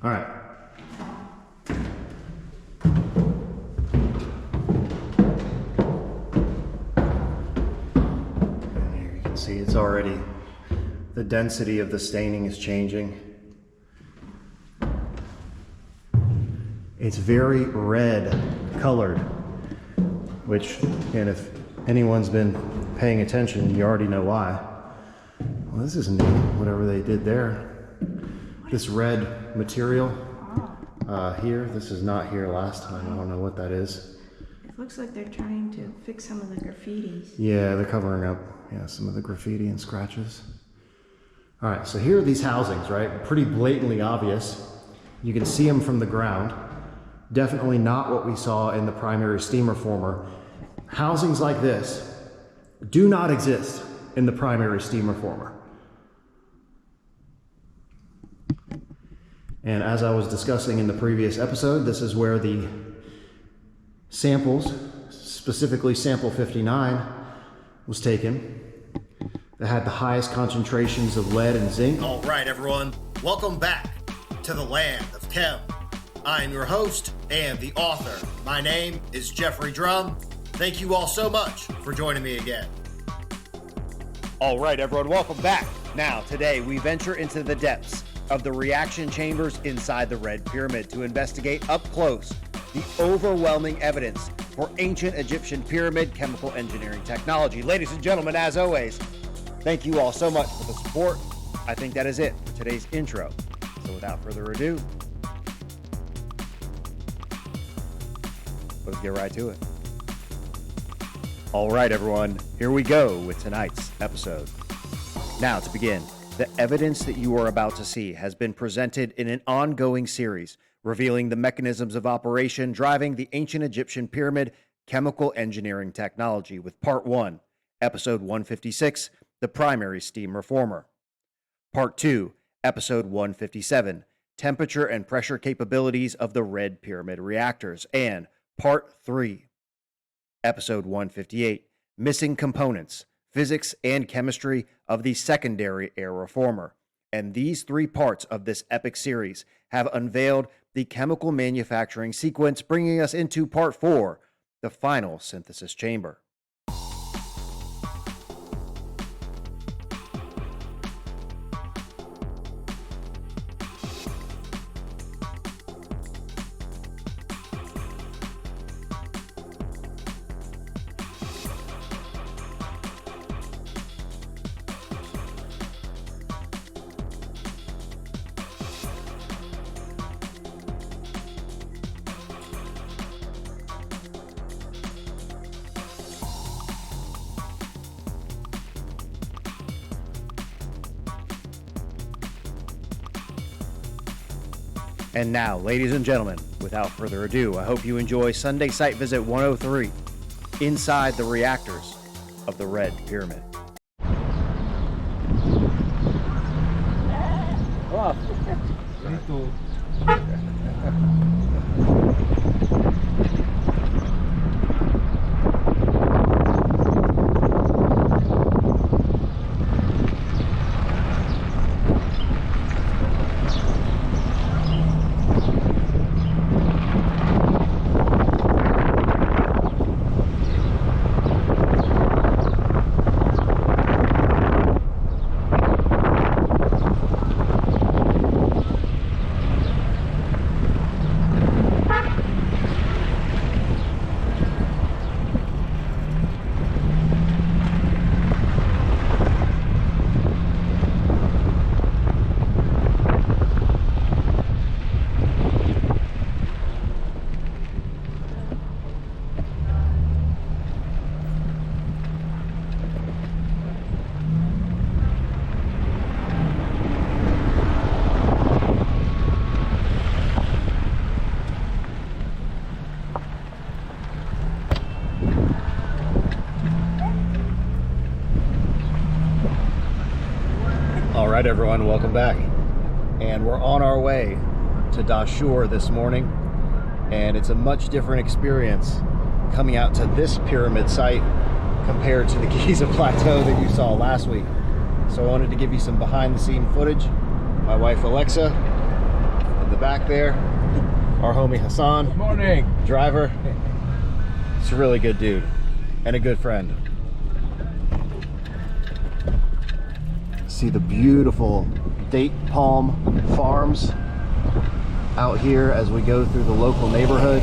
All right. And here you can see it's already, the density of the staining is changing. It's very red colored, which, and if anyone's been paying attention, you already know why. Well, this is new, whatever they did there. This red material here, this is not here last time. I don't know what that is. It looks like they're trying to fix some of the graffitis. Yeah, they're covering up some of the graffiti and scratches. All right, so here are these housings, right? Pretty blatantly obvious. You can see them from the ground. Definitely not what we saw in the primary steam reformer. Housings like this do not exist in the primary steam reformer. And as I was discussing in the previous episode, this is where the samples, specifically sample 59, was taken. That had the highest concentrations of lead and zinc. All right, everyone, welcome back to the land of Chem. I'm your host and the author. My name is Jeffrey Drum. Thank you all so much for joining me again. All right, everyone, welcome back. Now, today we venture into the depths of the reaction chambers inside the Red Pyramid to investigate up close the overwhelming evidence for ancient Egyptian pyramid chemical engineering technology. Ladies and gentlemen, as always, thank you all so much for the support. I think that is it for today's intro. So without further ado, let's get right to it. All right, everyone, here we go with tonight's episode. Now, to begin, the evidence that you are about to see has been presented in an ongoing series revealing the mechanisms of operation driving the ancient Egyptian pyramid chemical engineering technology with Part 1, Episode 156, The Primary Steam Reformer. Part 2, Episode 157, Temperature and Pressure Capabilities of the Red Pyramid Reactors, and Part 3, Episode 158, Missing Components, Physics and Chemistry of the Secondary Air Reformer. And these three parts of this epic series have unveiled the chemical manufacturing sequence, bringing us into Part 4, the final synthesis chamber. And now, ladies and gentlemen, without further ado, I hope you enjoy Sunday Site Visit 103, inside the reactors of the Red Pyramid. Alright everyone, welcome back. And we're on our way to Dashur this morning, and it's a much different experience coming out to this pyramid site compared to the Giza plateau that you saw last week. So I wanted to give you some behind the scene footage. My wife Alexa, the back there, our homie Hassan. Good morning. Driver. He's a really good dude and a good friend. See the beautiful date palm farms out here as we go through the local neighborhood.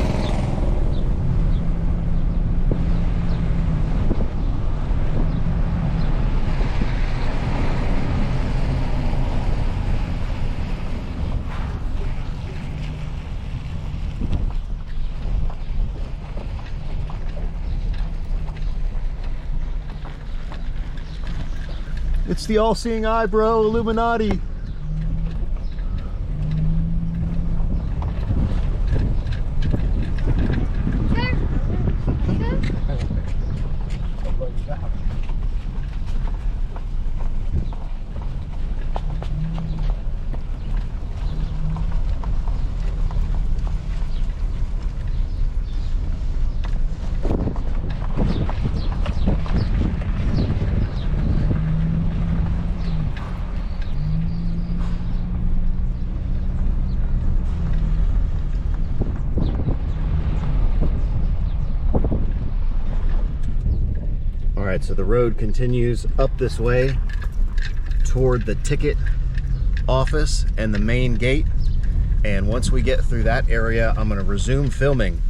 It's the all-seeing eye, bro. Illuminati. Alright, so the road continues up this way toward the ticket office and the main gate. And once we get through that area, I'm going to resume filming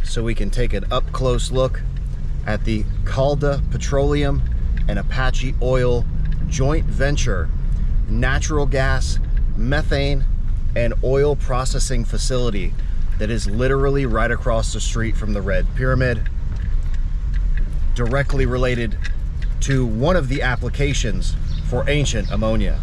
so we can take an up-close look at the Calda Petroleum and Apache Oil joint venture natural gas, methane, and oil processing facility that is literally right across the street from the Red Pyramid, directly related to one of the applications for ancient ammonia.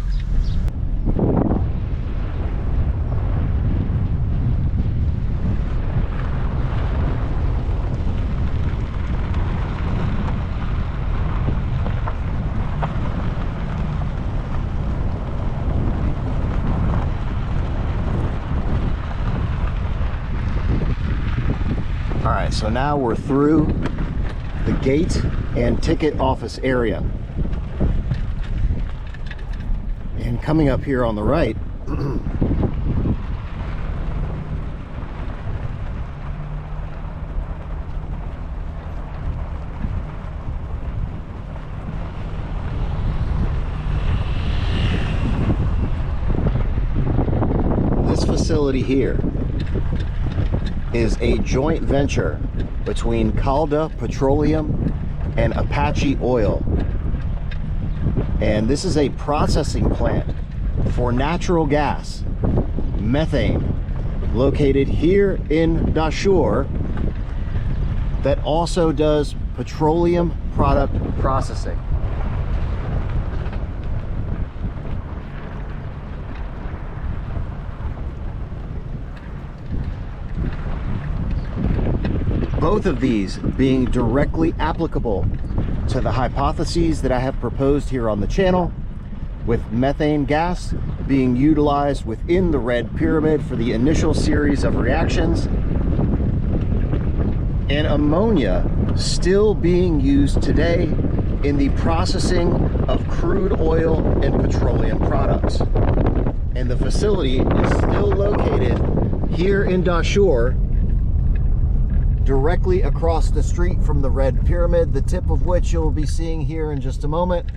All right, so now we're through the gate and ticket office area. And coming up here on the right, this facility here is a joint venture between Calda Petroleum and Apache Oil. And this is a processing plant for natural gas, methane, located here in Dashur, that also does petroleum product processing. Both of these being directly applicable to the hypotheses that I have proposed here on the channel, with methane gas being utilized within the Red Pyramid for the initial series of reactions, and ammonia still being used today in the processing of crude oil and petroleum products. And the facility is still located here in Dashur, directly across the street from the Red Pyramid, the tip of which you'll be seeing here in just a moment.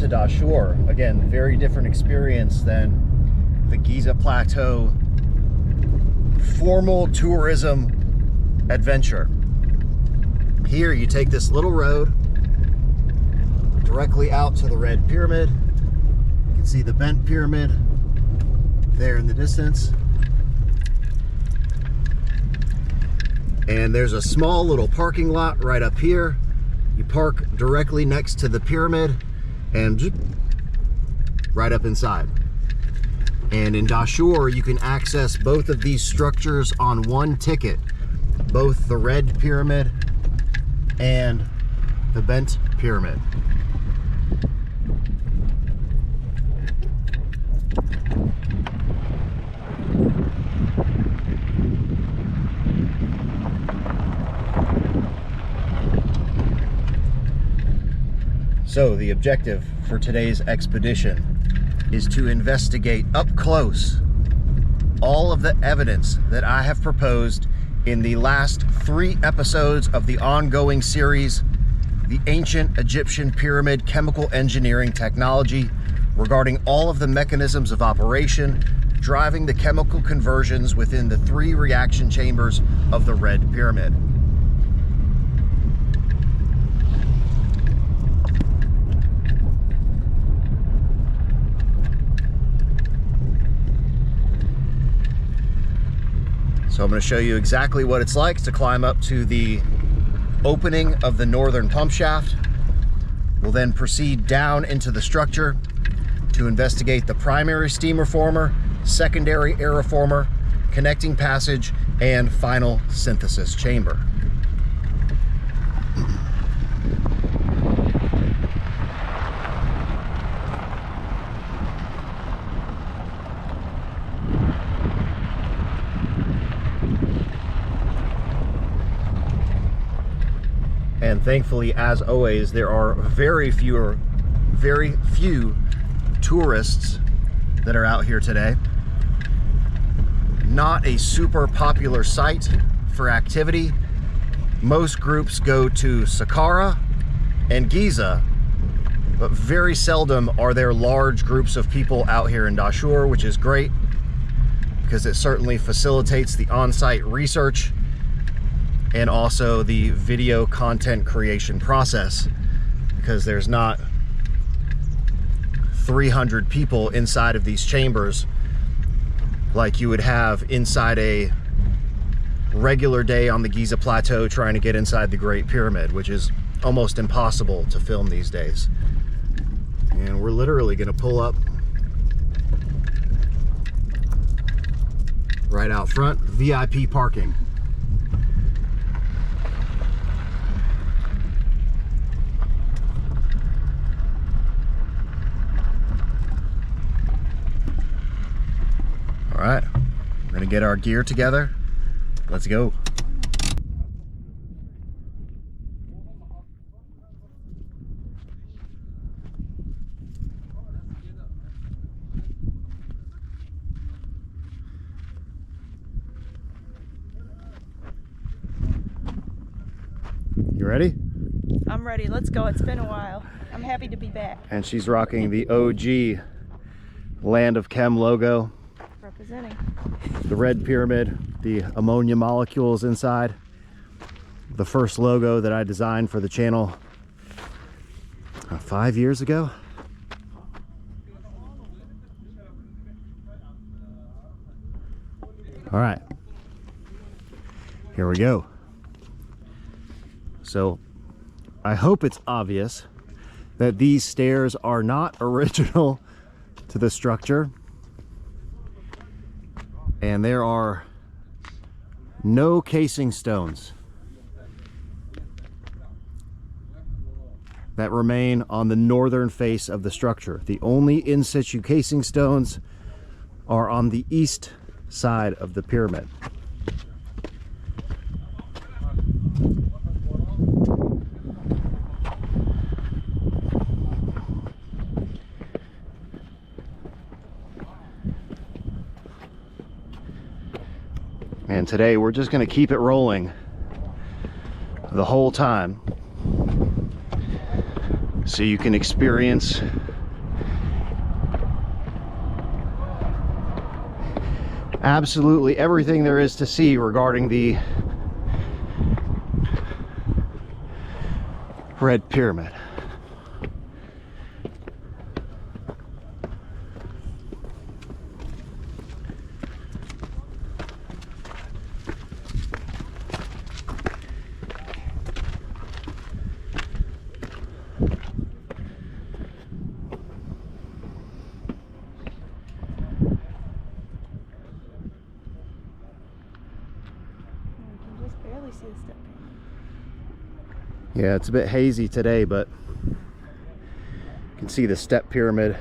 to Dashur. Again, very different experience than the Giza Plateau formal tourism adventure. Here you take this little road directly out to the Red Pyramid. You can see the bent pyramid there in the distance. And there's a small little parking lot right up here. You park directly next to the pyramid and right up inside. And in Dashur, you can access both of these structures on one ticket, both the Red Pyramid and the Bent Pyramid. So the objective for today's expedition is to investigate up close all of the evidence that I have proposed in the last 3 episodes of the ongoing series, The Ancient Egyptian Pyramid Chemical Engineering Technology, regarding all of the mechanisms of operation driving the chemical conversions within the 3 reaction chambers of the Red Pyramid. So I'm going to show you exactly what it's like to climb up to the opening of the northern pump shaft. We'll then proceed down into the structure to investigate the primary steam reformer, secondary air reformer, connecting passage, and final synthesis chamber. And thankfully, as always, there are very few tourists that are out here today. Not a super popular site for activity. Most groups go to Saqqara and Giza, but very seldom are there large groups of people out here in Dashur, which is great because it certainly facilitates the on-site research and also the video content creation process, because there's not 300 people inside of these chambers like you would have inside a regular day on the Giza Plateau trying to get inside the Great Pyramid, which is almost impossible to film these days. And we're literally going to pull up right out front, VIP parking. All right, we're gonna get our gear together. Let's go. You ready? I'm ready. Let's go. It's been a while. I'm happy to be back. And she's rocking the OG Land of Chem logo. Representing. The Red Pyramid, the ammonia molecules inside. The first logo that I designed for the channel 5 years ago. All right, here we go. So I hope it's obvious that these stairs are not original to the structure. And there are no casing stones that remain on the northern face of the structure. The only in situ casing stones are on the east side of the pyramid. And today we're just going to keep it rolling the whole time so you can experience absolutely everything there is to see regarding the Red Pyramid. Yeah, it's a bit hazy today, but you can see the step pyramid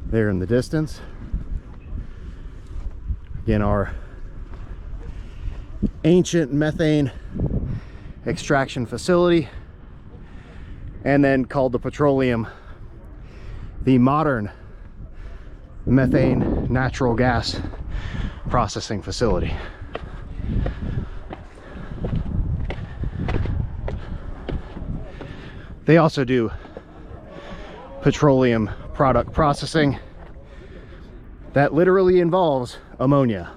there in the distance. Again, our ancient methane extraction facility, and then called the petroleum, the modern methane natural gas processing facility. They also do petroleum product processing that literally involves ammonia.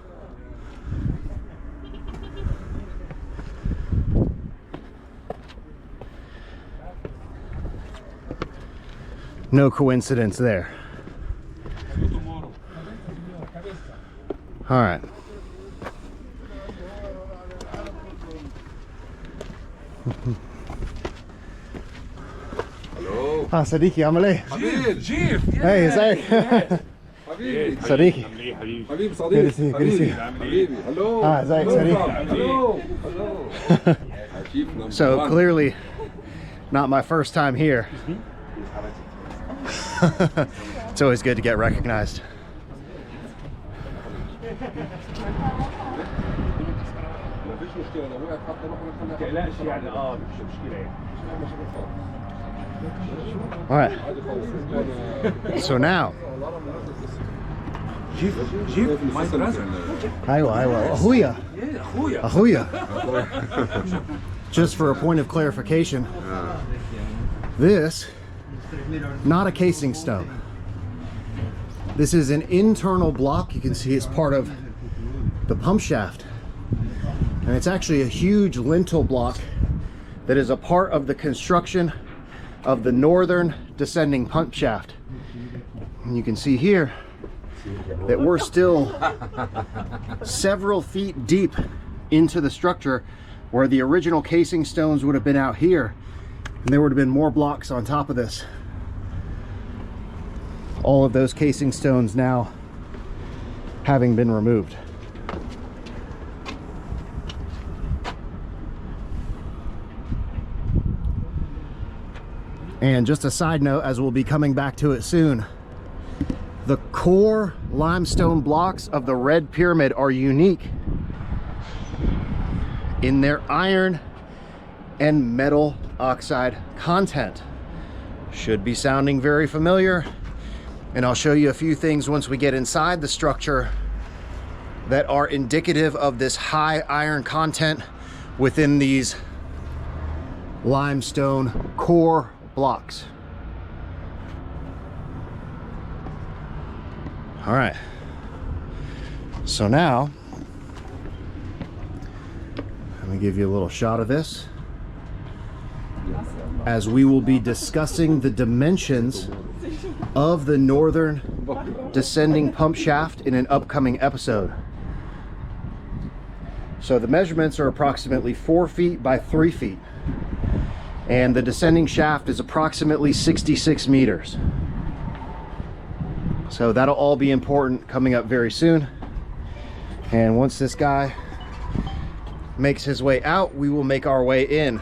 No coincidence there. All right. صديقي عامل ايه؟ جيف Hey, ازيك؟ حبيبي صديقي. حبيبي صديقي حبيبي هلو ازيك صديقي؟ So clearly not my first time here. It's always good to get recognized. All right. So now. my brother. أيوة أخويا. أخويا. Just for a point of clarification, this, not a casing stone. This is an internal block. You can see it's part of the pump shaft. And it's actually a huge lintel block that is a part of the construction of the northern descending pump shaft. And you can see here that we're still several feet deep into the structure, where the original casing stones would have been out here, and there would have been more blocks on top of this. All of those casing stones now having been removed. And just a side note, as we'll be coming back to it soon, the core limestone blocks of the Red Pyramid are unique in their iron and metal oxide content. Should be sounding very familiar, and I'll show you a few things once we get inside the structure that are indicative of this high iron content within these limestone core blocks. All right, so now let me give you a little shot of this, as we will be discussing the dimensions of the northern descending pump shaft in an upcoming episode. So the measurements are approximately 4 feet by 3 feet, and the descending shaft is approximately 66 meters. So that'll all be important coming up very soon. And once this guy makes his way out, we will make our way in.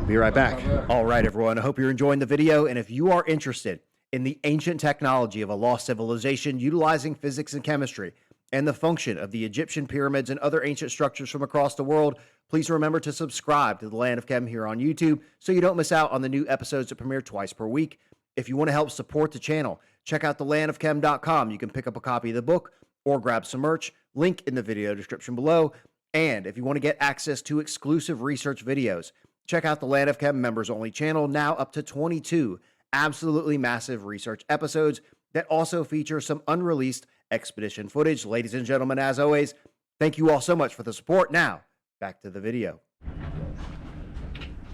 Be right back. All right, everyone. I hope you're enjoying the video. And if you are interested in the ancient technology of a lost civilization utilizing physics and chemistry, and the function of the Egyptian pyramids and other ancient structures from across the world, please remember to subscribe to the Land of Chem here on YouTube so you don't miss out on the new episodes that premiere twice per week. If you want to help support the channel, check out thelandofchem.com. You can pick up a copy of the book or grab some merch, link in the video description below. And if you want to get access to exclusive research videos, check out the Land of Chem members only channel, now up to 22 absolutely massive research episodes that also feature some unreleased expedition footage. Ladies and gentlemen, as always, thank you all so much for the support. Now, back to the video.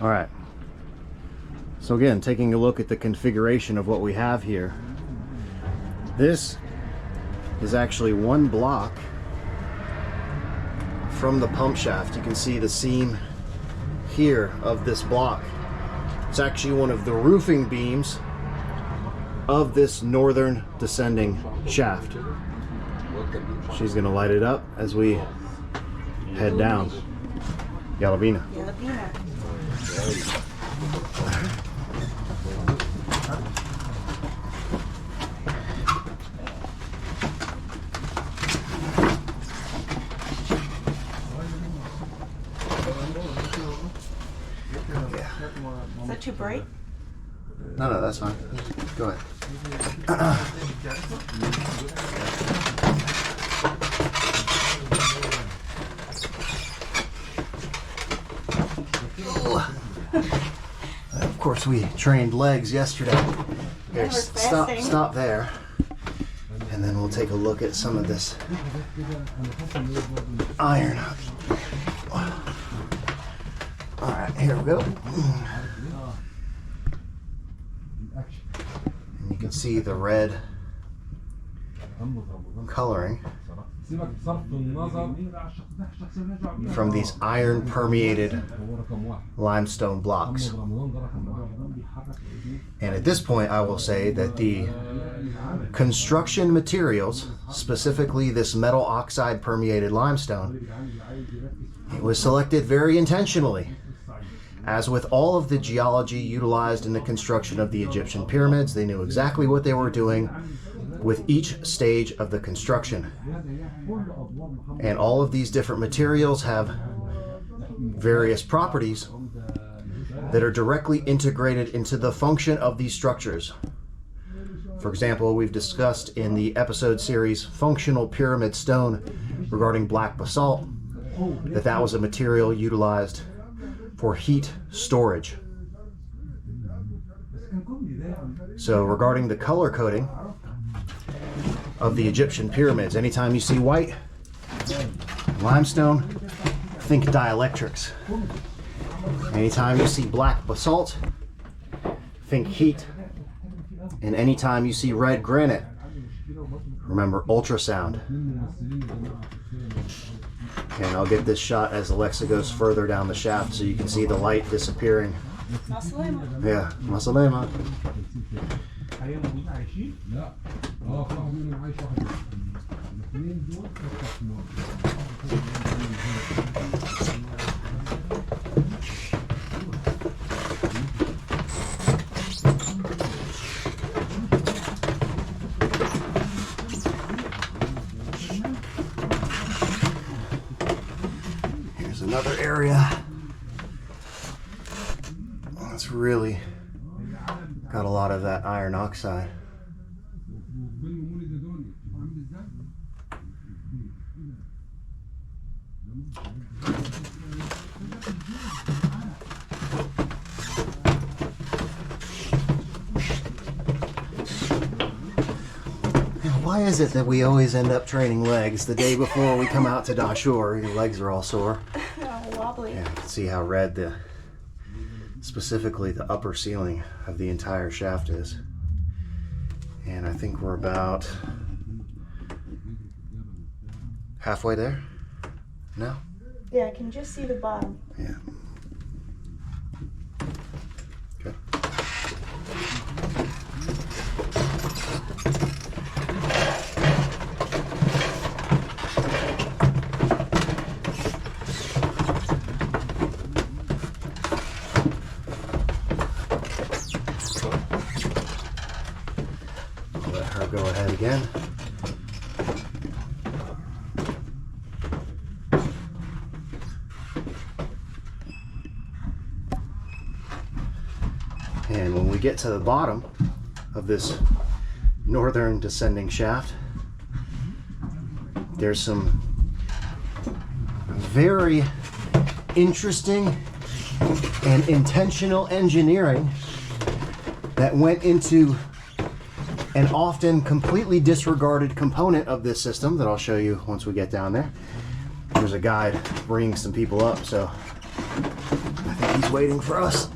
All right. So again, taking a look at the configuration of what we have here. This is actually one block from the pump shaft. You can see the seam here of this block. It's actually one of the roofing beams of this northern descending shaft. She's gonna light it up as we head down. Yalavina. Is that too bright? No, that's fine. Go ahead. Of course, we trained legs yesterday. Here, stop there. And then we'll take a look at some of this iron. All right, here we go. And you can see the red coloring from these iron permeated limestone blocks. And at this point, I will say that the construction materials, specifically this metal oxide permeated limestone, it was selected very intentionally. As with all of the geology utilized in the construction of the Egyptian pyramids, they knew exactly what they were doing with each stage of the construction. And all of these different materials have various properties that are directly integrated into the function of these structures. For example, we've discussed in the episode series Functional Pyramid Stone regarding black basalt that was a material utilized for heat storage. So regarding the color coding of the Egyptian pyramids, anytime you see white limestone, think dielectrics. Anytime you see black basalt, think heat. And anytime you see red granite, remember ultrasound. And I'll get this shot as Alexa goes further down the shaft so you can see the light disappearing. Yeah, Masalema. Here's another area that's really got a lot of that iron oxide. Why is it that we always end up training legs the day before we come out to Dashur? Your legs are all sore. Wobbly. Yeah, you can see how red specifically the upper ceiling of the entire shaft is. And I think we're about halfway there now. Yeah, I can just see the bottom. Yeah. Okay. I'll let her go ahead again. And when we get to the bottom of this northern descending shaft, there's some very interesting and intentional engineering that went into an often completely disregarded component of this system that I'll show you once we get down there. There's a guide bringing some people up, so I think he's waiting for us.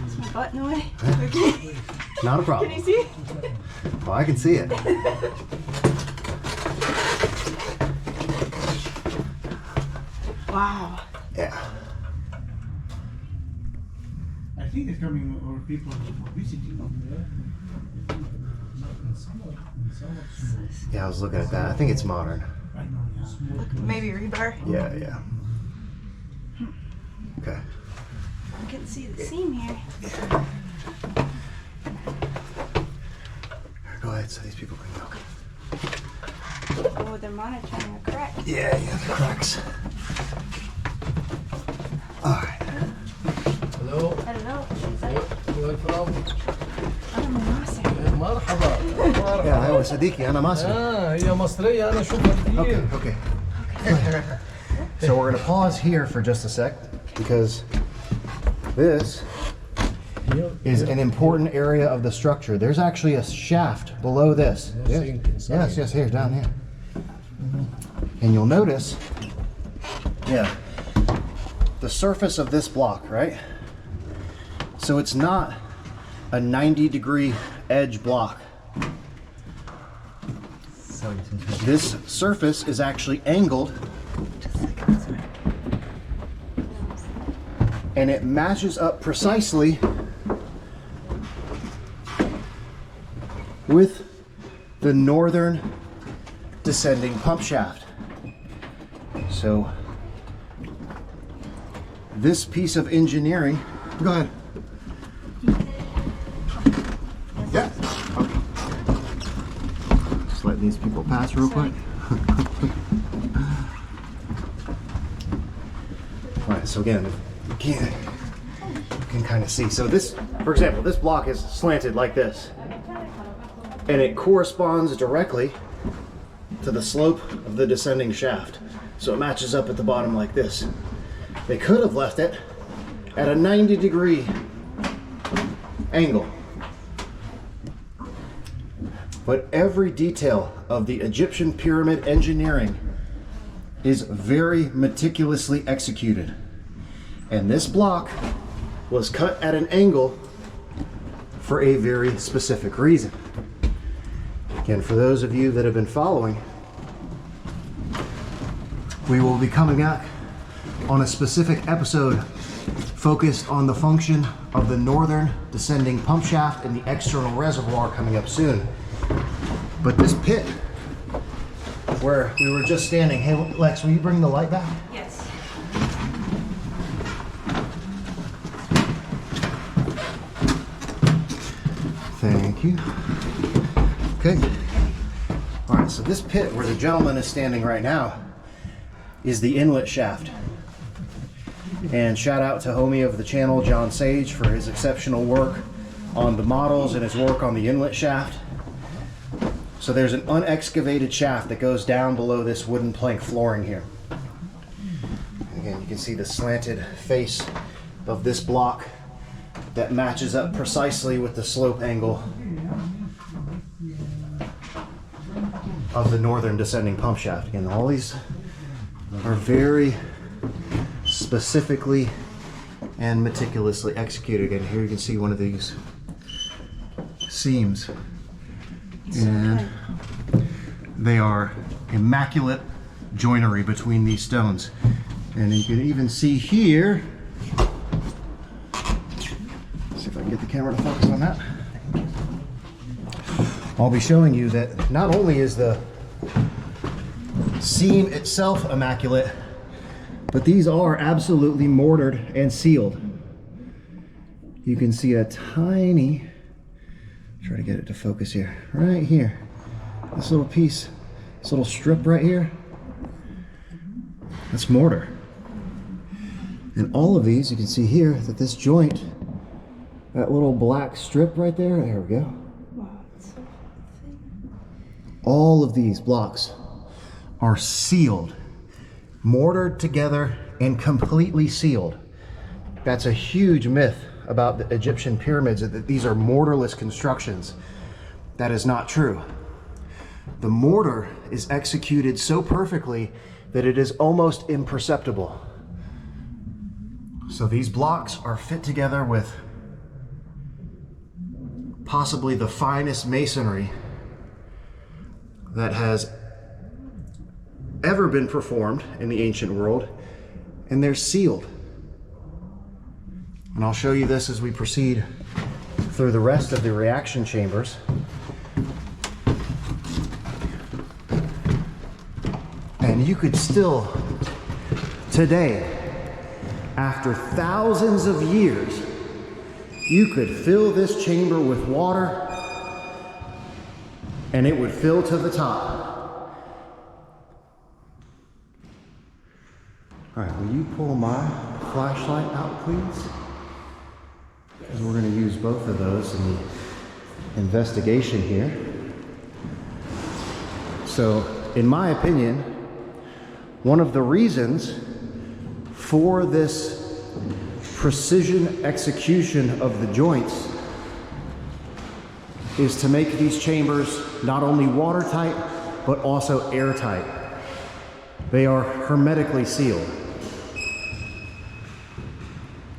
Is my butt in the way? Okay. Not a problem. Can you see? Oh, I can see it. Wow. Yeah. I think they're coming or people visiting. Yeah, I was looking at that. I think it's modern. I know, yeah. Look, maybe rebar. Yeah, yeah. Okay. I can see the seam here. Go ahead so these people can look. Oh, they're monitoring a crack. Yeah, yeah, the cracks. Alright. Hello. Hello. Where from? أنا من مصر. مرحبا. Yeah, أيوة صديقي أنا مصري. هي مصرية أنا أشوفها كتير. Okay, okay. So we're gonna pause here for just a sec because this is an important area of the structure. There's actually a shaft below this. Yes, here, down here. And you'll notice, yeah, the surface of this block, right? So it's not a 90-degree edge block. This surface is actually angled and it matches up precisely with the northern descending pump shaft. So this piece of engineering, go ahead. Yeah. Okay. Just let these people pass real quick. All right, so again, you can kind of see. So this, for example, this block is slanted like this. And it corresponds directly to the slope of the descending shaft. So it matches up at the bottom like this. They could have left it at a 90-degree angle. But every detail of the Egyptian pyramid engineering is very meticulously executed. And this block was cut at an angle for a very specific reason. Again, for those of you that have been following, we will be coming back on a specific episode focused on the function of the northern descending pump shaft and the external reservoir coming up soon. But this pit where we were just standing, hey Lex, will you bring the light back? Yes. Thank you. Okay. All right, so this pit where the gentleman is standing right now is the inlet shaft. And shout out to homie of the channel, John Sage, for his exceptional work on the models and his work on the inlet shaft. So there's an unexcavated shaft that goes down below this wooden plank flooring here. Again, you can see the slanted face of this block that matches up precisely with the slope angle of the northern descending pump shaft. Again, all these are very specifically and meticulously executed. Again, here you can see one of these seams. And they are immaculate joinery between these stones. And you can even see here, see if I can get the camera to focus on that. I'll be showing you that not only is the seam itself immaculate, but these are absolutely mortared and sealed. You can see a tiny, try to get it to focus here, right here. This little piece, this little strip right here, that's mortar. And all of these, you can see here that this joint, that little black strip right there, there we go. All of these blocks are sealed, mortared together and completely sealed. That's a huge myth about the Egyptian pyramids, that these are mortarless constructions. That is not true. The mortar is executed so perfectly that it is almost imperceptible. So these blocks are fit together with possibly the finest masonry that has ever been performed in the ancient world, and they're sealed. And I'll show you this as we proceed through the rest of the reaction chambers. And you could still, today, after thousands of years, you could fill this chamber with water and it would fill to the top. All right, will you pull my flashlight out, please? Because we're going to use both of those in the investigation here. So, in my opinion, one of the reasons for this precision execution of the joints is to make these chambers not only watertight, but also airtight. They are hermetically sealed.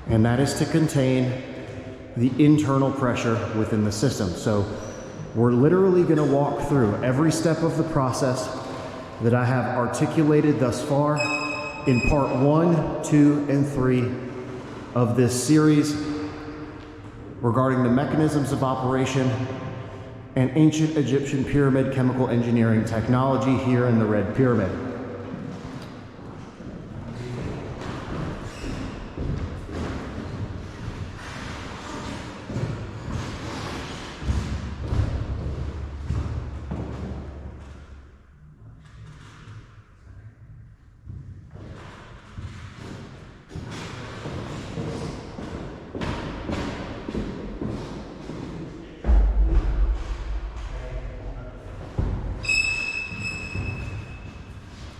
And that is to contain the internal pressure within the system. So we're literally going to walk through every step of the process that I have articulated thus far in part 1, 2, and 3 of this series regarding the mechanisms of operation and ancient Egyptian pyramid chemical engineering technology here in the Red Pyramid.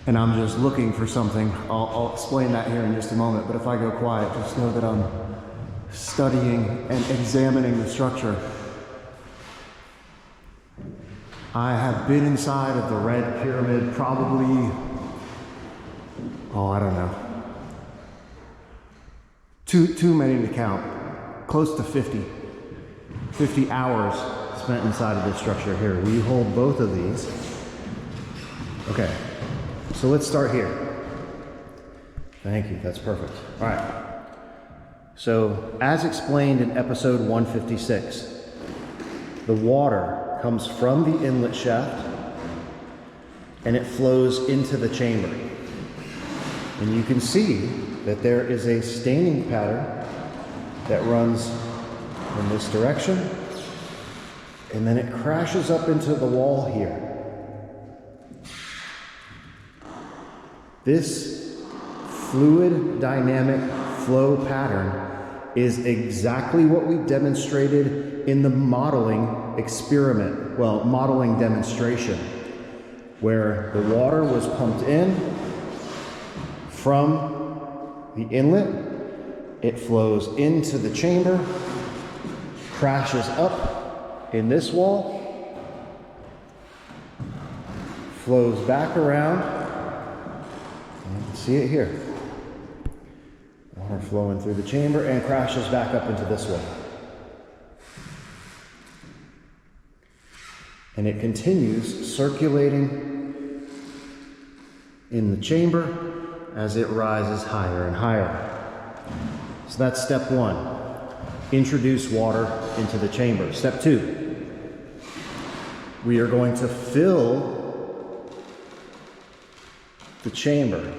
And I'm just looking for something. I'll explain that here in just a moment, but if I go quiet, just know that I'm studying and examining the structure. I have been inside of the Red Pyramid probably, I don't know, too many to count, close to 50 hours spent inside of this structure here. Will you hold both of these? Okay. So let's start here. Thank you, that's perfect. All right. So as explained in episode 156, the water comes from the inlet shaft and it flows into the chamber. And you can see that there is a staining pattern that runs in this direction and then it crashes up into the wall here. This fluid dynamic flow pattern is exactly what we demonstrated in the modeling experiment, modeling demonstration, where the water was pumped in from the inlet, it flows into the chamber, crashes up in this wall, flows back around. You can see it here. Water flowing through the chamber and crashes back up into this one. And it continues circulating in the chamber as it rises higher and higher. So that's step 1. Introduce water into the chamber. Step 2. We are going to fill the chamber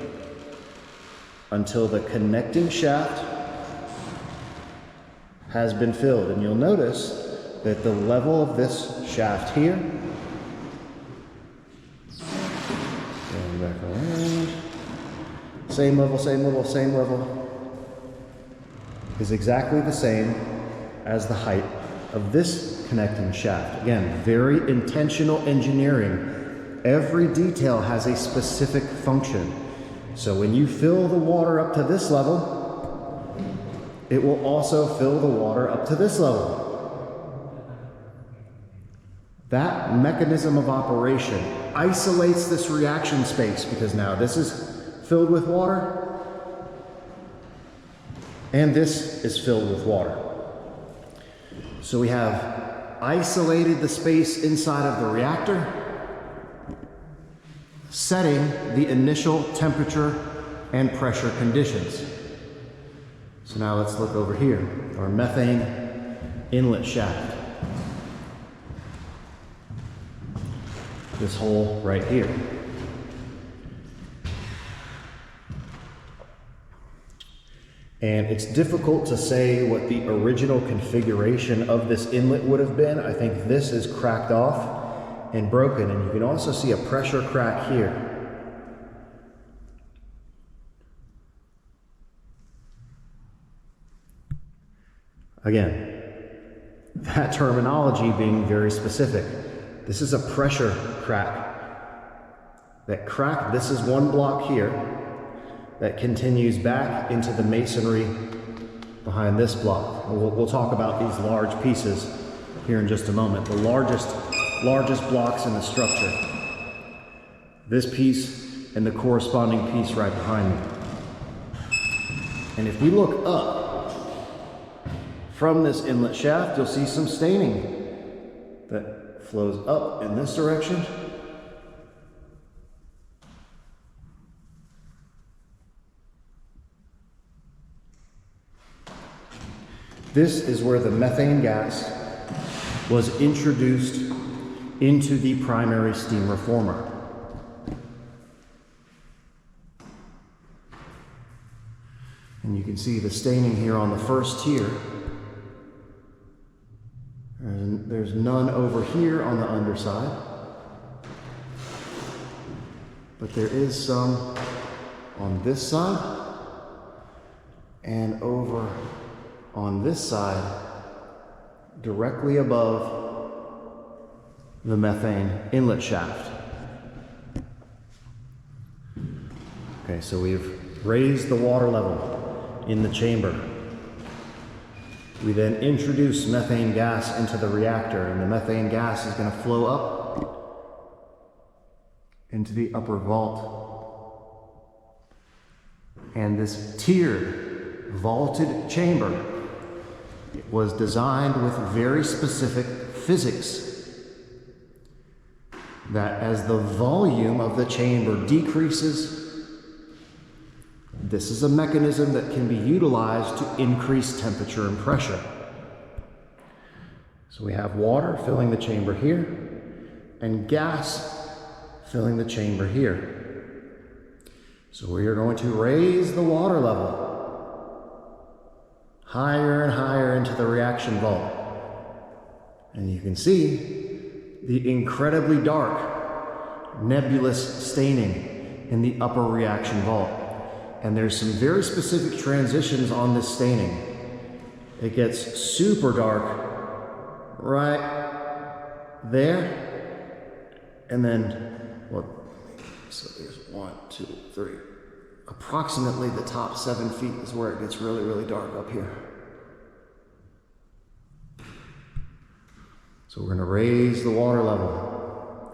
until the connecting shaft has been filled. And you'll notice that the level of this shaft here, going back around, same level, is exactly the same as the height of this connecting shaft. Again, very intentional engineering every detail has a specific function. So when you fill the water up to this level, it will also fill the water up to this level. That mechanism of operation isolates this reaction space, because now this is filled with water and this is filled with water. So we have isolated the space inside of the reactor, setting the initial temperature and pressure conditions. So now let's look over here, our methane inlet shaft. This hole right here. And it's difficult to say what the original configuration of this inlet would have been. I think this is cracked off and broken, and you can also see a pressure crack here. Again, that terminology being very specific. This is a pressure crack. That crack, this is one block here that continues back into the masonry behind this block. We'll talk about these large pieces here in just a moment. The largest blocks in the structure. This piece and the corresponding piece right behind me. And if we look up from this inlet shaft, you'll see some staining that flows up in this direction. This is where the methane gas was introduced into the primary steam reformer. And you can see the staining here on the first tier. There's none over here on the underside, but there is some on this side and over on this side, directly above the methane inlet shaft. Okay, so we've raised the water level in the chamber. We then introduce methane gas into the reactor, and the methane gas is going to flow up into the upper vault. And this tiered, vaulted chamber was designed with very specific physics. That as the volume of the chamber decreases, this is a mechanism that can be utilized to increase temperature and pressure. So we have water filling the chamber here and gas filling the chamber here. So we are going to raise the water level higher and higher into the reaction vault. And you can see the incredibly dark nebulous staining in the upper reaction vault. And there's some very specific transitions on this staining. It gets super dark right there. And then, so there's 1, 2, 3. Approximately the top 7 feet is where it gets really, really dark up here. So we're going to raise the water level,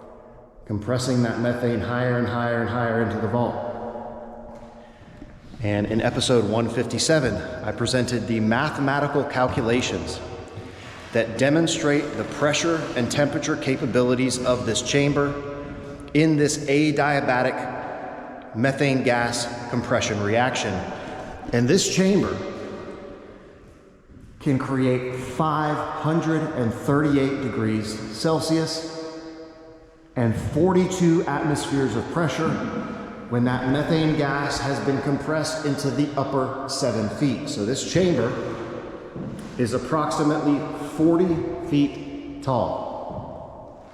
compressing that methane higher and higher and higher into the vault. And in episode 157, I presented the mathematical calculations that demonstrate the pressure and temperature capabilities of this chamber in this adiabatic methane gas compression reaction. And this chamber can create 538 degrees Celsius and 42 atmospheres of pressure when that methane gas has been compressed into the upper 7 feet. So this chamber is approximately 40 feet tall.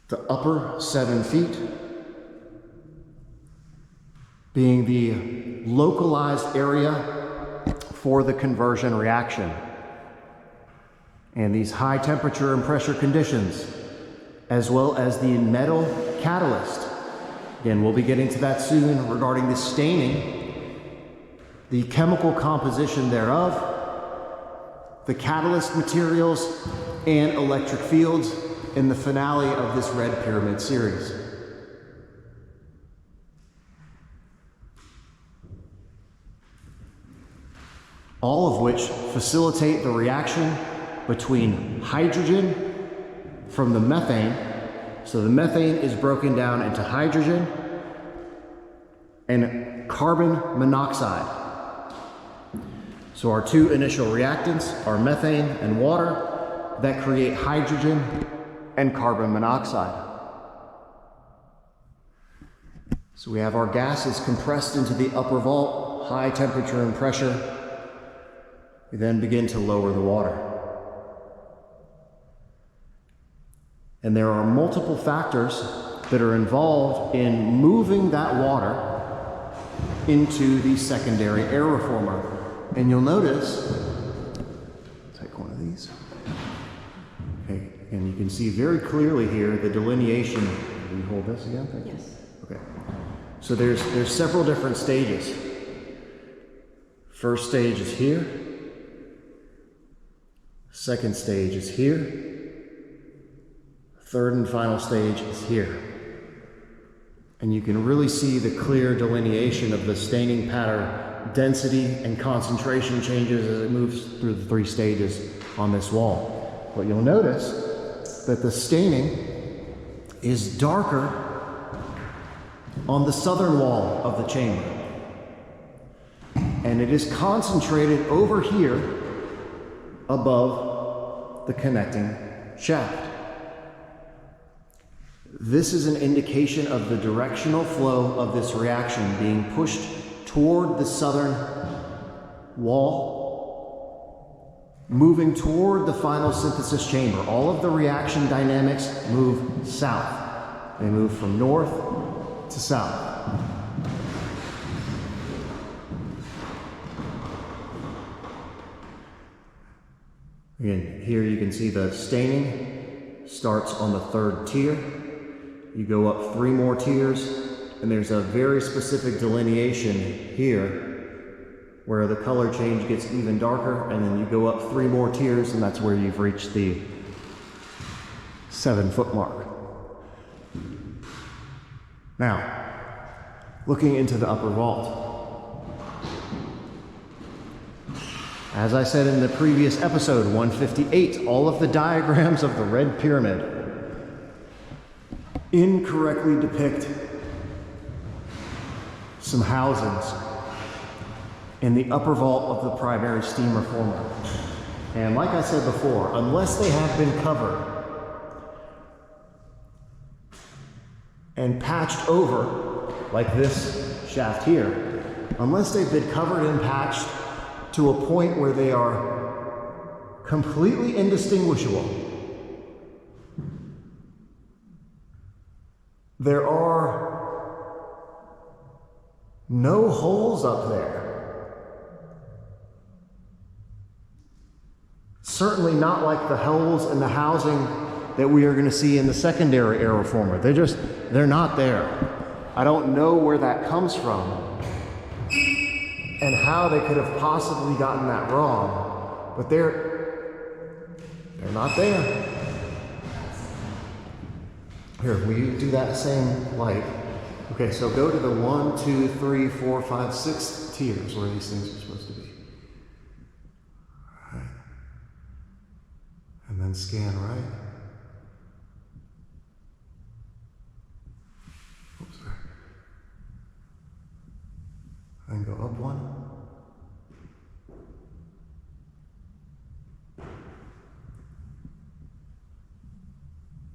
The upper 7 feet being the localized area for the conversion reaction. And these high temperature and pressure conditions, as well as the metal catalyst. Again, we'll be getting to that soon regarding the staining, the chemical composition thereof, the catalyst materials, and electric fields in the finale of this Red Pyramid series. All of which facilitate the reaction between hydrogen from the methane. So the methane is broken down into hydrogen and carbon monoxide. So our two initial reactants are methane and water that create hydrogen and carbon monoxide. So we have our gases compressed into the upper vault, high temperature and pressure. We then begin to lower the water. And there are multiple factors that are involved in moving that water into the secondary air reformer. And you'll notice, take one of these. Okay, and you can see very clearly here the delineation. Will you hold this again? Thank you. Yes. Okay. So there's several different stages. First stage is here. Second stage is here. Third and final stage is here. And you can really see the clear delineation of the staining pattern, density and concentration changes as it moves through the three stages on this wall. But you'll notice that the staining is darker on the southern wall of the chamber. And it is concentrated over here above the connecting shaft. This is an indication of the directional flow of this reaction being pushed toward the southern wall, moving toward the final synthesis chamber. All of the reaction dynamics move south. They move from north to south. Again, here you can see the staining starts on the third tier. You go up 3 more tiers, and there's a very specific delineation here where the color change gets even darker, and then you go up 3 more tiers, and that's where you've reached the 7-foot mark. Now, looking into the upper vault. As I said in the previous episode, 158, all of the diagrams of the Red Pyramid incorrectly depict some housings in the upper vault of the primary steam reformer. And like I said before, unless they have been covered and patched over, like this shaft here, unless they've been covered and patched to a point where they are completely indistinguishable, there are no holes up there. Certainly not like the holes in the housing that we are going to see in the secondary air reformer. They're not there. I don't know where that comes from and how they could have possibly gotten that wrong, but they're not there. Here, will you do that same light? Okay, so go to the 1, 2, 3, 4, 5, 6 tiers where these things are supposed to be. All right. And then scan right. Oops, sorry. Then go up 1.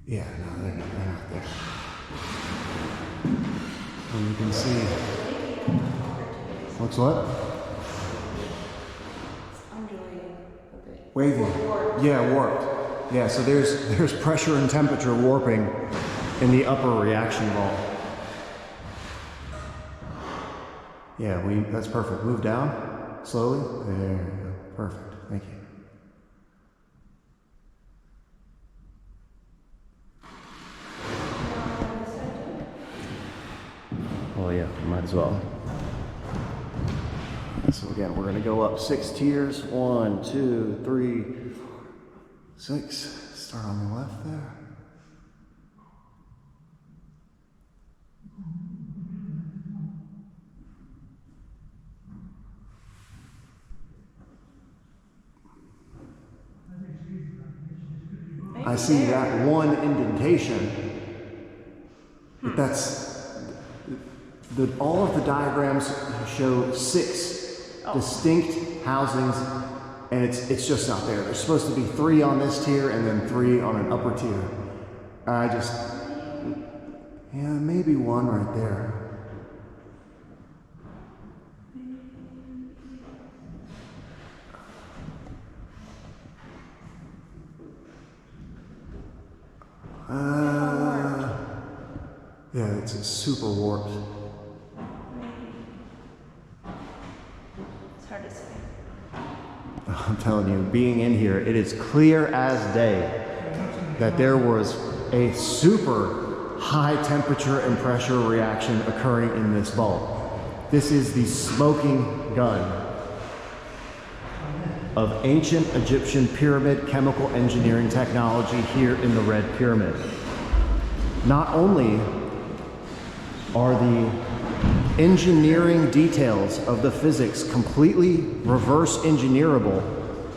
Yeah, no, they're not there. And you can see. What's what? Undulating a bit. Wavy. Yeah, warped. Yeah, so there's pressure and temperature warping in the upper reaction vault. Yeah, that's perfect. Move down slowly. There you go. Perfect. Thank you. Might as well. So again, we're gonna go up 6 tiers. 1, 2, 3, 6. Start on the left there. I see that one indentation, but all of the diagrams show 6 distinct housings, and it's just not there. There's supposed to be 3 on this tier and then 3 on an upper tier. Maybe 1 right there. Yeah, it's super warped. It's hard to say. I'm telling you, being in here, it is clear as day that there was a super high temperature and pressure reaction occurring in this vault. This is the smoking gun of ancient Egyptian pyramid chemical engineering technology here in the Red Pyramid. Not only are the engineering details of the physics completely reverse engineerable,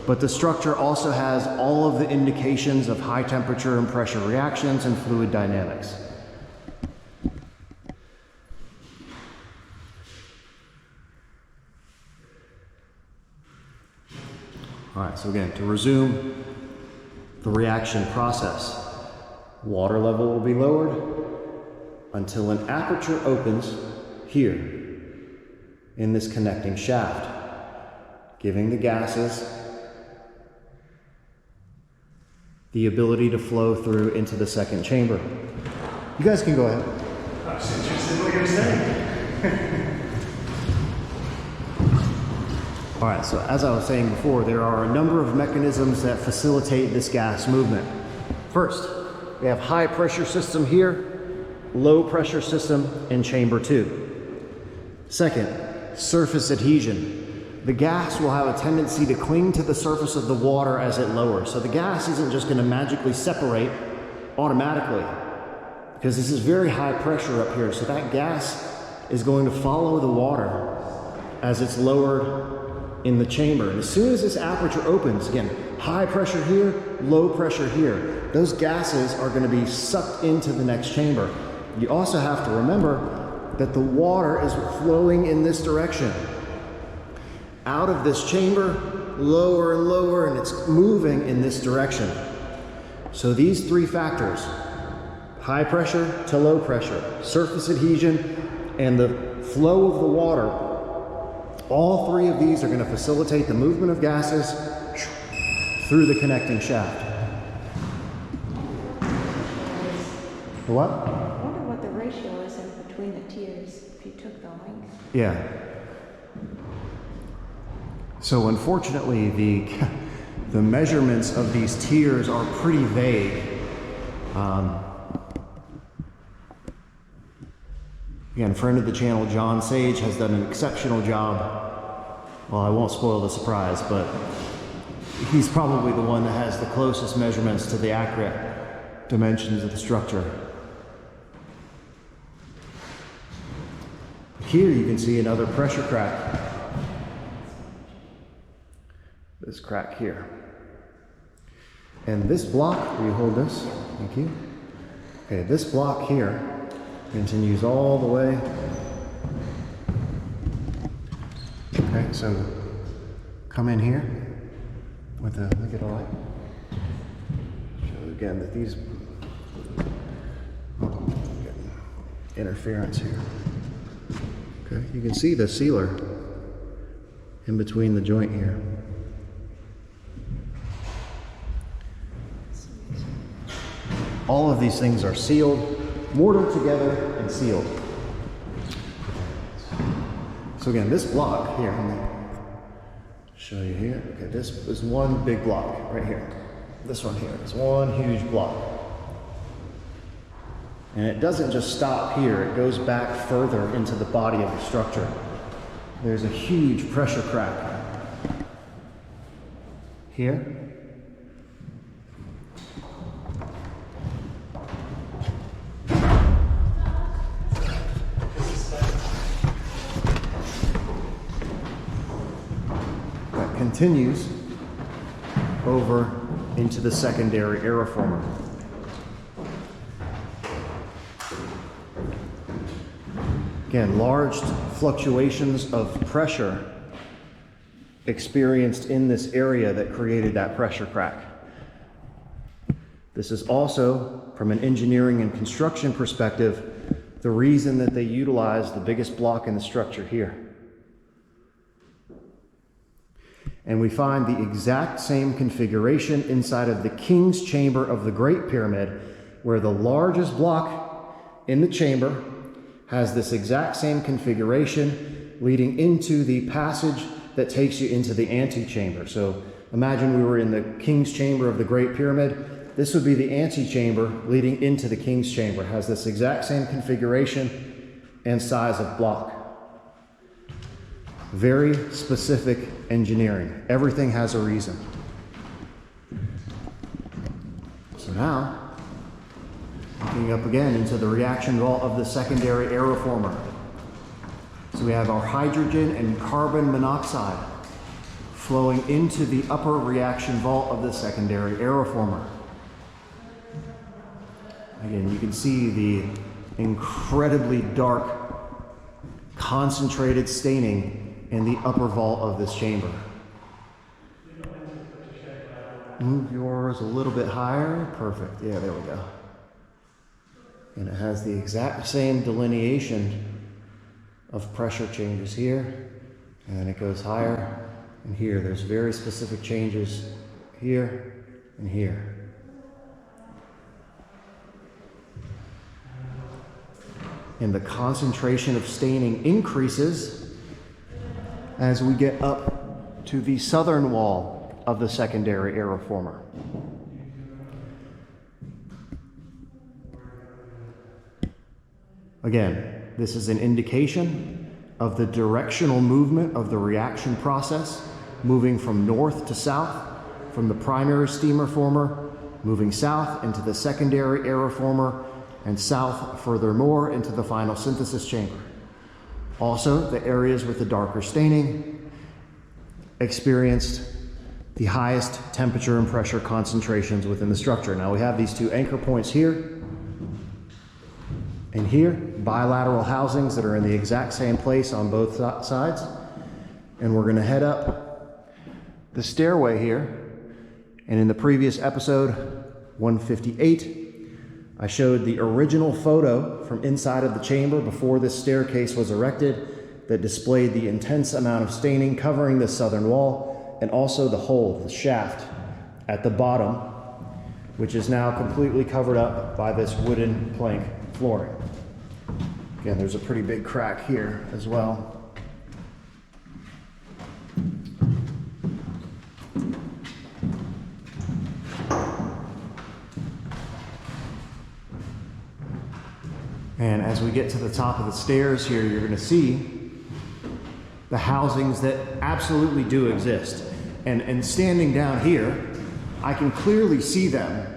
but the structure also has all of the indications of high temperature and pressure reactions and fluid dynamics. All right, so again, to resume the reaction process, water level will be lowered until an aperture opens here in this connecting shaft, giving the gases the ability to flow through into the second chamber. You guys can go ahead. I was interested in what you were saying. All right, so as I was saying before, there are a number of mechanisms that facilitate this gas movement. First, we have high pressure system here, low pressure system in chamber 2. Second, surface adhesion. The gas will have a tendency to cling to the surface of the water as it lowers. So the gas isn't just going to magically separate automatically, because this is very high pressure up here. So that gas is going to follow the water as it's lowered in the chamber. And as soon as this aperture opens, again, high pressure here, low pressure here, those gases are going to be sucked into the next chamber. You also have to remember that the water is flowing in this direction. Out of this chamber, lower and lower, and it's moving in this direction. So these 3 factors, high pressure to low pressure, surface adhesion, and the flow of the water, all 3 of these are going to facilitate the movement of gases through the connecting shaft. The what? I wonder what the ratio is in between the tiers if you took the length. Yeah. So unfortunately, the measurements of these tiers are pretty vague. Again, friend of the channel, John Sage, has done an exceptional job. Well, I won't spoil the surprise, but he's probably the one that has the closest measurements to the accurate dimensions of the structure. Here you can see another pressure crack. This crack here. And this block, will you hold this? Thank you. Okay, this block here continues all the way. Okay, so come in here with the, look at the light. Show again that these, interference here. Okay, you can see the sealer in between the joint here. All of these things are sealed, mortared together and sealed. So again, this block here, let me show you here. Okay, this is one big block right here. This one here is one huge block. And it doesn't just stop here, it goes back further into the body of the structure. There's a huge pressure crack here. That continues over into the secondary aeroformer. Again, large fluctuations of pressure experienced in this area that created that pressure crack. This is also, from an engineering and construction perspective, the reason that they utilize the biggest block in the structure here. And we find the exact same configuration inside of the king's chamber of the Great Pyramid, where the largest block in the chamber has this exact same configuration leading into the passage that takes you into the antechamber. So imagine we were in the king's chamber of the Great Pyramid. This would be the antechamber leading into the king's chamber. It has this exact same configuration and size of block. Very specific engineering. Everything has a reason. So now, looking up again into the reaction vault of the secondary aeroformer. So we have our hydrogen and carbon monoxide flowing into the upper reaction vault of the secondary aeroformer. Again, you can see the incredibly dark, concentrated staining in the upper vault of this chamber. Move yours a little bit higher. Perfect. Yeah, there we go. And it has the exact same delineation of pressure changes here, and then it goes higher, and here. There's very specific changes here and here. And the concentration of staining increases as we get up to the southern wall of the secondary aeroformer. Again, this is an indication of the directional movement of the reaction process, moving from north to south, from the primary steamer former, moving south into the secondary aeroformer, and south furthermore into the final synthesis chamber. Also, the areas with the darker staining experienced the highest temperature and pressure concentrations within the structure. Now we have these two anchor points here and here, bilateral housings that are in the exact same place on both sides. And we're going to head up the stairway here. And in the previous episode, 158, I showed the original photo from inside of the chamber before this staircase was erected that displayed the intense amount of staining covering the southern wall and also the hole, the shaft at the bottom, which is now completely covered up by this wooden plank flooring. Again, there's a pretty big crack here as well. And as we get to the top of the stairs here, you're going to see the housings that absolutely do exist. And standing down here, I can clearly see them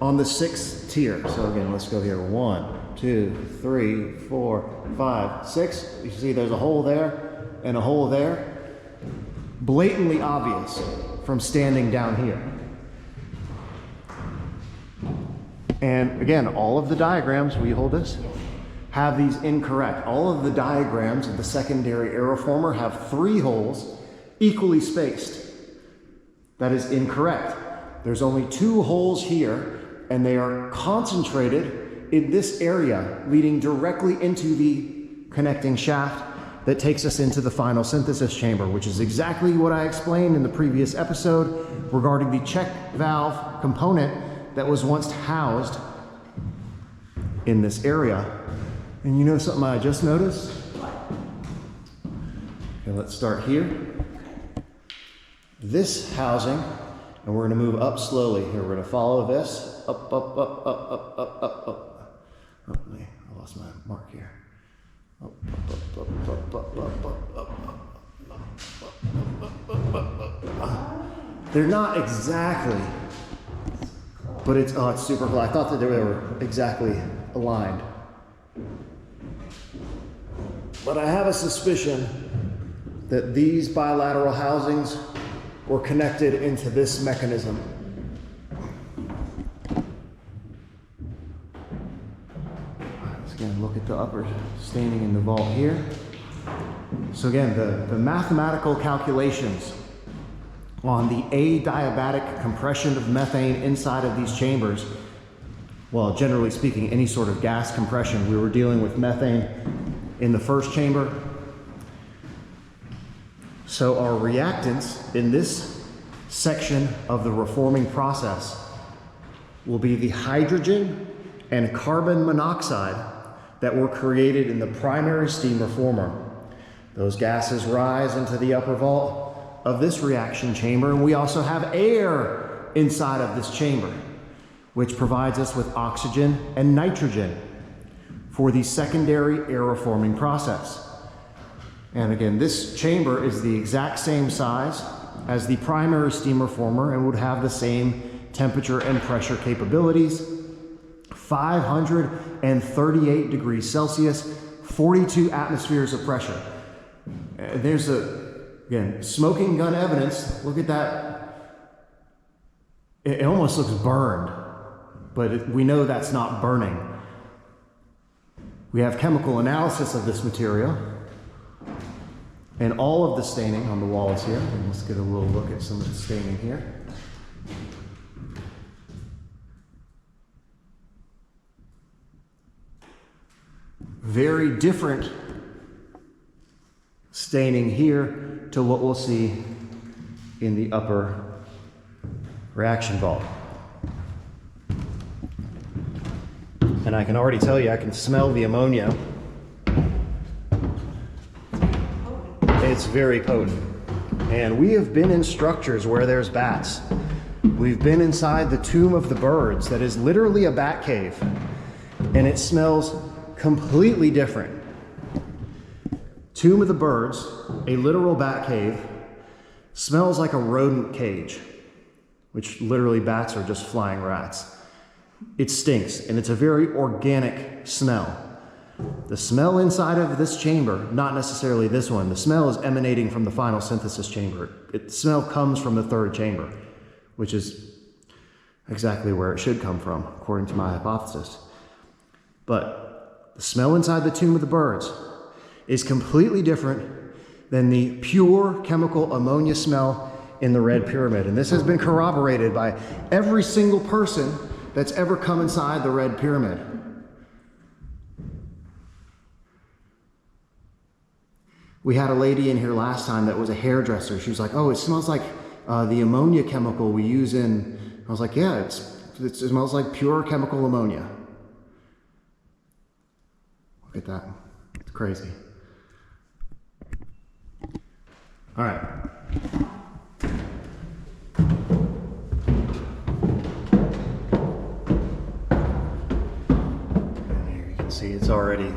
on the 6th tier. So again, let's go here. 1, 2, 3, 4, 5, 6. You see there's a hole there and a hole there. Blatantly obvious from standing down here. And again, all of the diagrams, will you hold this? Have these incorrect. All of the diagrams of the secondary aeroformer have 3 holes equally spaced. That is incorrect. There's only 2 holes here, and they are concentrated in this area, leading directly into the connecting shaft that takes us into the final synthesis chamber, which is exactly what I explained in the previous episode regarding the check valve component that was once housed in this area. And you know something I just noticed? Okay, let's start here. This housing, and we're going to move up slowly. Here, we're going to follow this. Up, up, up, up, up, up, up, up. Oh, I lost my mark here. They're not exactly, but it's super cool. I thought that they were exactly aligned. But I have a suspicion that these bilateral housings were connected into this mechanism. Let's again look at the upper staining in the vault here. So again, the mathematical calculations on the adiabatic compression of methane inside of these chambers, well, generally speaking, any sort of gas compression, we were dealing with methane in the first chamber. So our reactants in this section of the reforming process will be the hydrogen and carbon monoxide that were created in the primary steam reformer. Those gases rise into the upper vault of this reaction chamber, and we also have air inside of this chamber, which provides us with oxygen and nitrogen for the secondary air reforming process. And again, this chamber is the exact same size as the primary steam reformer and would have the same temperature and pressure capabilities. 538 degrees Celsius, 42 atmospheres of pressure. There's again, smoking gun evidence. Look at that. It almost looks burned, but we know that's not burning. We have chemical analysis of this material and all of the staining on the walls here. And let's get a little look at some of the staining here. Very different staining here to what we'll see in the upper reaction vault. And I can already tell you, I can smell the ammonia. It's very potent. And we have been in structures where there's bats. We've been inside the tomb of the birds that is literally a bat cave. And it smells completely different. Tomb of the Birds, a literal bat cave, smells like a rodent cage, which literally bats are just flying rats. It stinks, and it's a very organic smell. The smell inside of this chamber, not necessarily this one, the smell is emanating from the final synthesis chamber. The smell comes from the third chamber, which is exactly where it should come from, according to my hypothesis. But the smell inside the Tomb of the Birds is completely different than the pure chemical ammonia smell in the Red Pyramid. And this has been corroborated by every single person that's ever come inside the Red Pyramid. We had a lady in here last time that was a hairdresser. She was like, oh, it smells like the ammonia chemical we use in... I was like, yeah, it smells like pure chemical ammonia. Look at that. It's crazy. All right. And here you can see it's already,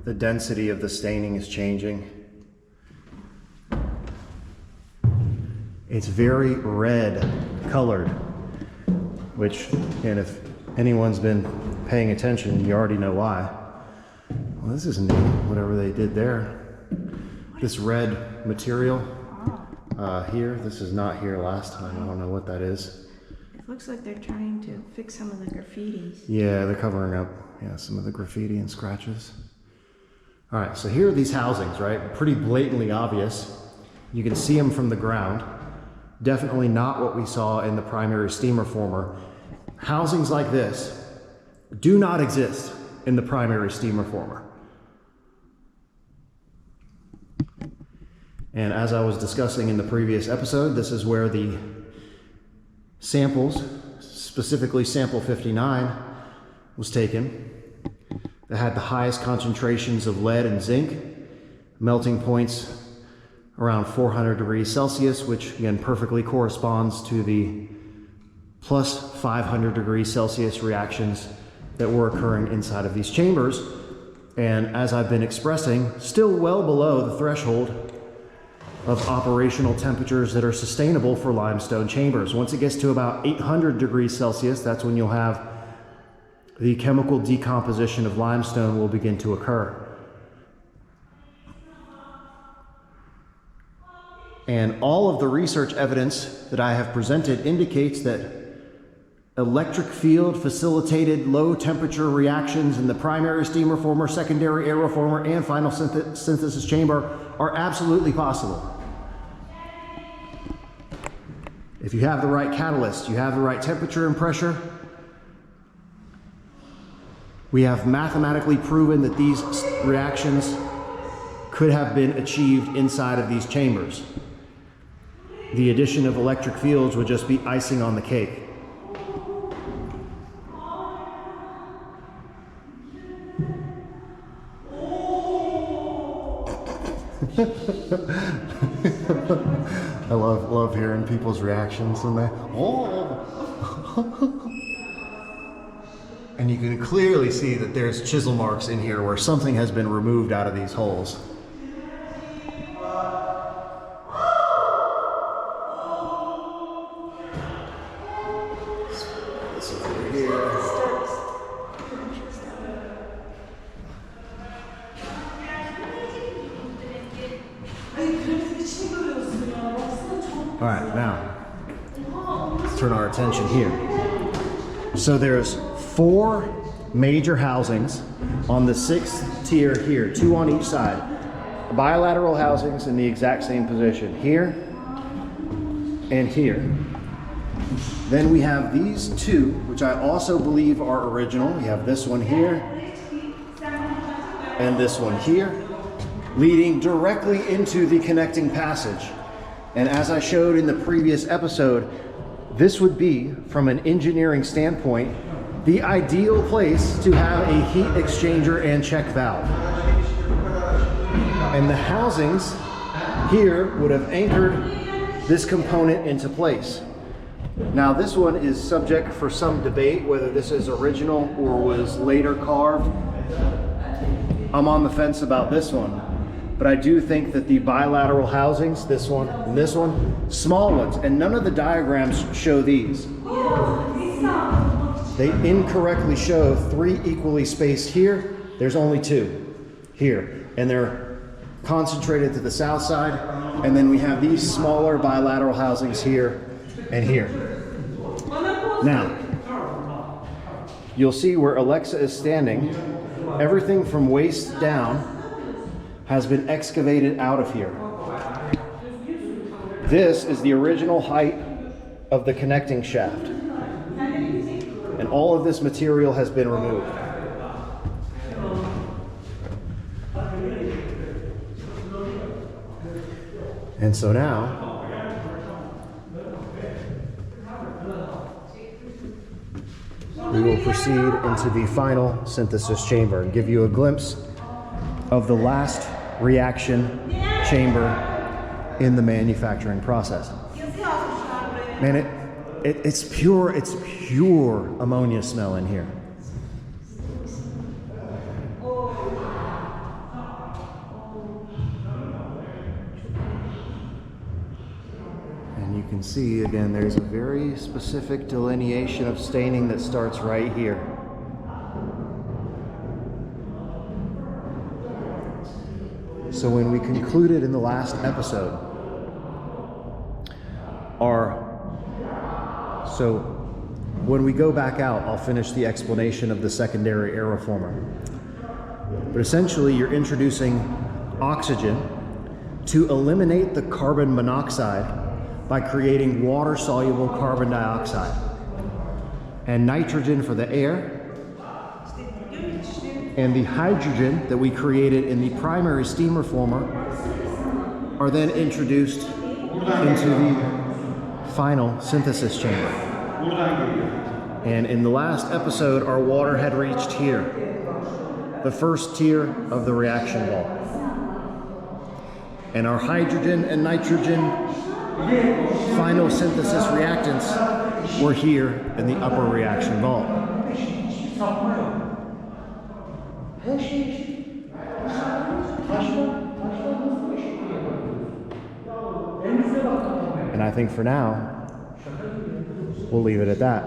the density of the staining is changing. It's very red colored, which, and if anyone's been paying attention, you already know why. Well, this is new, whatever they did there. This red material here, this is not here last time. I don't know what that is. It looks like they're trying to fix some of the graffitis. Yeah, they're covering up some of the graffiti and scratches. All right, so here are these housings, right? Pretty blatantly obvious. You can see them from the ground. Definitely not what we saw in the primary steam reformer. Housings like this do not exist in the primary steam reformer. And as I was discussing in the previous episode, this is where the samples, specifically sample 59, was taken. That had the highest concentrations of lead and zinc, melting points around 400 degrees Celsius, which again perfectly corresponds to the plus 500 degrees Celsius reactions that were occurring inside of these chambers. And as I've been expressing, still well below the threshold of operational temperatures that are sustainable for limestone chambers. Once it gets to about 800 degrees Celsius, that's when you'll have the chemical decomposition of limestone will begin to occur. And all of the research evidence that I have presented indicates that electric field facilitated low temperature reactions in the primary steam reformer, secondary air reformer, and final synthesis chamber are absolutely possible. If you have the right catalyst, you have the right temperature and pressure, we have mathematically proven that these reactions could have been achieved inside of these chambers. The addition of electric fields would just be icing on the cake. I love hearing people's reactions when they, and you can clearly see that there's chisel marks in here where something has been removed out of these holes. This is over here. All right, now let's turn our attention here. So there's 4 major housings on the 6th tier here, 2 on each side. Bilateral housings in the exact same position, here and here. Then we have these 2, which I also believe are original. We have this one here and this one here, leading directly into the connecting passage. And as I showed in the previous episode, this would be, from an engineering standpoint, the ideal place to have a heat exchanger and check valve. And the housings here would have anchored this component into place. Now this one is subject for some debate whether this is original or was later carved. I'm on the fence about this one. But I do think that the bilateral housings, this one and this one, small ones, and none of the diagrams show these. They incorrectly show 3 equally spaced here. There's only 2 here, and they're concentrated to the south side. And then we have these smaller bilateral housings here and here. Now, you'll see where Alexa is standing, everything from waist down has been excavated out of here. This is the original height of the connecting shaft. And all of this material has been removed. And so now, we will proceed into the final synthesis chamber and give you a glimpse of the last reaction chamber in the manufacturing process. Man, it's pure ammonia smell in here. And you can see, again, there's a very specific delineation of staining that starts right here. So when we concluded in the last episode, when we go back out, I'll finish the explanation of the secondary air reformer. But essentially, you're introducing oxygen to eliminate the carbon monoxide by creating water-soluble carbon dioxide, and nitrogen for the air, and the hydrogen that we created in the primary steam reformer are then introduced into the final synthesis chamber. And in the last episode, our water had reached here, the first tier of the reaction vault. And our hydrogen and nitrogen final synthesis reactants were here in the upper reaction vault. sapmıyor. Her şey eşit. Taşla nasıl eşit diye. Elinize bakın. And I think for now, we'll leave it at that.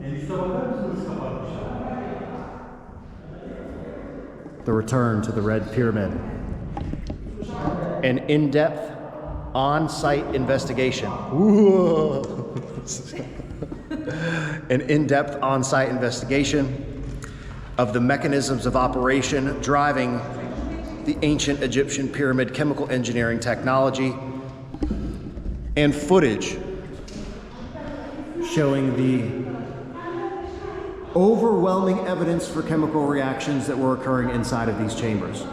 Elinize bakar mısınız kapatmışlar? The return to the Red Pyramid. An in-depth, on-site investigation. An in-depth, on-site investigation of the mechanisms of operation driving the ancient Egyptian pyramid chemical engineering technology, and footage showing the overwhelming evidence for chemical reactions that were occurring inside of these chambers.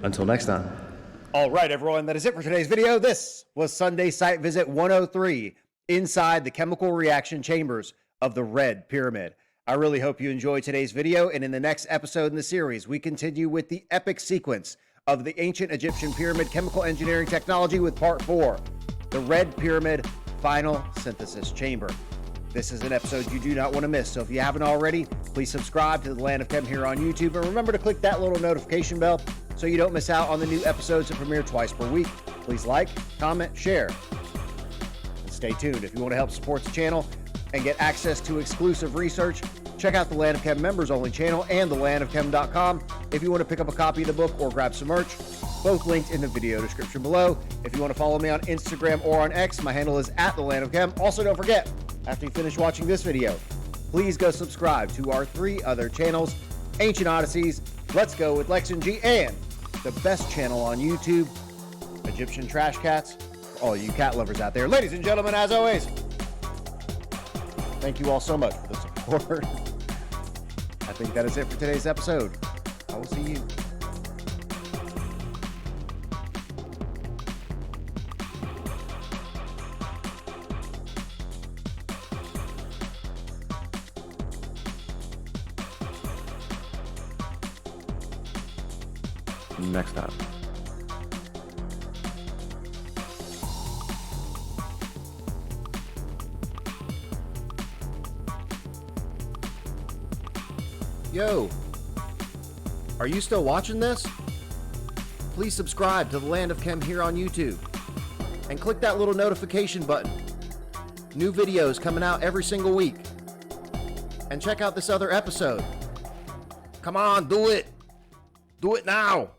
Until next time. All right, everyone, that is it for today's video. This was Sunday Site Visit 103 inside the chemical reaction chambers of the Red Pyramid. I really hope you enjoyed today's video, and in the next episode in the series, we continue with the epic sequence of the ancient Egyptian pyramid chemical engineering technology with part 4, the Red Pyramid Final Synthesis Chamber. This is an episode you do not want to miss, so if you haven't already, please subscribe to the Land of Chem here on YouTube, and remember to click that little notification bell so you don't miss out on the new episodes that premiere twice per week. Please like, comment, share, and stay tuned. If you want to help support the channel and get access to exclusive research, check out the Land of Chem members only channel and thelandofchem.com if you want to pick up a copy of the book or grab some merch, both linked in the video description below. If you want to follow me on Instagram or on X, my handle is @thelandofchem. Also, don't forget, after you finish watching this video, please go subscribe to our 3 other channels, Ancient Odysseys, Let's Go with Lex and G, and the best channel on YouTube, Egyptian Trash Cats, for all you cat lovers out there. Ladies and gentlemen, as always, thank you all so much for the support. I think that is it for today's episode. I will see you. Next time. Yo, are you still watching this? Please subscribe to the Land of Chem here on YouTube and click that little notification button. New videos coming out every single week. And check out this other episode. Come on, do it. Do it now.